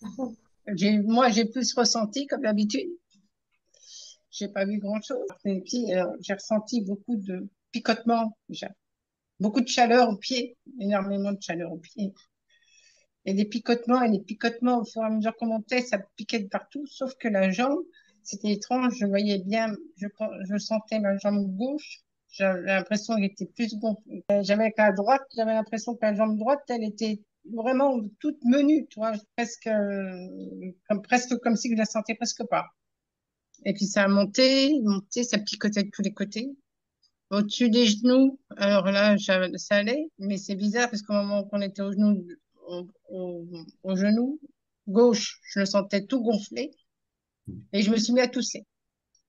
Moi, j'ai plus ressenti comme d'habitude. J'ai pas vu grand-chose. Et puis, j'ai ressenti beaucoup de picotements, déjà. Beaucoup de chaleur aux pieds, énormément de chaleur aux pieds. Et des picotements au fur et à mesure qu'on montait, ça piquait de partout, sauf que la jambe, c'était étrange, je voyais bien, je sentais ma jambe gauche, j'avais l'impression qu'elle était plus gonflée. J'avais qu'à droite, j'avais l'impression que la jambe droite, elle était vraiment toute menue, tu vois, presque comme si je la sentais presque pas. Et puis ça a monté, ça picotait de tous les côtés. Au-dessus des genoux, alors là, ça allait, mais c'est bizarre parce qu'au moment qu'on était au genou gauche, je le sentais tout gonflé et je me suis mis à tousser.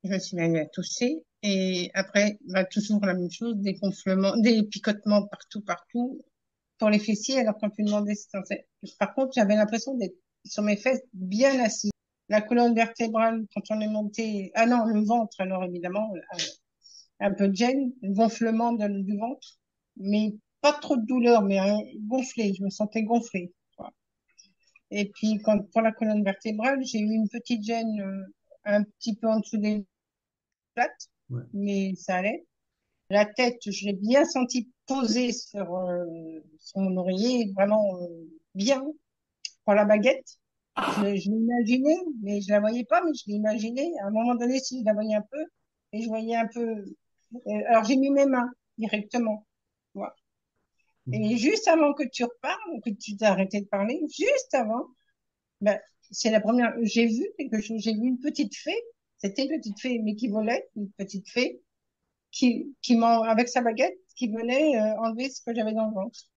Je me suis mis à tousser et après, bah, toujours la même chose, des gonflements, des picotements partout, partout pour les fessiers alors qu'on peut demander si Par contre, j'avais l'impression d'être sur mes fesses bien assis. La colonne vertébrale, quand on est monté, ah non, le ventre, alors évidemment, un peu de gêne, gonflement du ventre, mais pas trop de douleur, mais gonflé, je me sentais gonflée. Quoi. Et puis, pour la colonne vertébrale, j'ai eu une petite gêne un petit peu en dessous des pattes, Ouais. mais ça allait. La tête, je l'ai bien senti posée sur mon oreiller, vraiment bien. Pour la baguette, je l'imaginais, mais je la voyais pas, mais je l'imaginais. À un moment donné, si je la voyais un peu, et je voyais un peu. Alors j'ai mis mes mains directement. Voilà. Et juste avant que tu reparles, que tu t'es arrêté de parler, juste avant, ben, c'est la première, j'ai vu quelque chose, j'ai vu une petite fée, c'était une petite fée, mais qui volait, une petite fée, avec sa baguette, qui venait enlever ce que j'avais dans le ventre.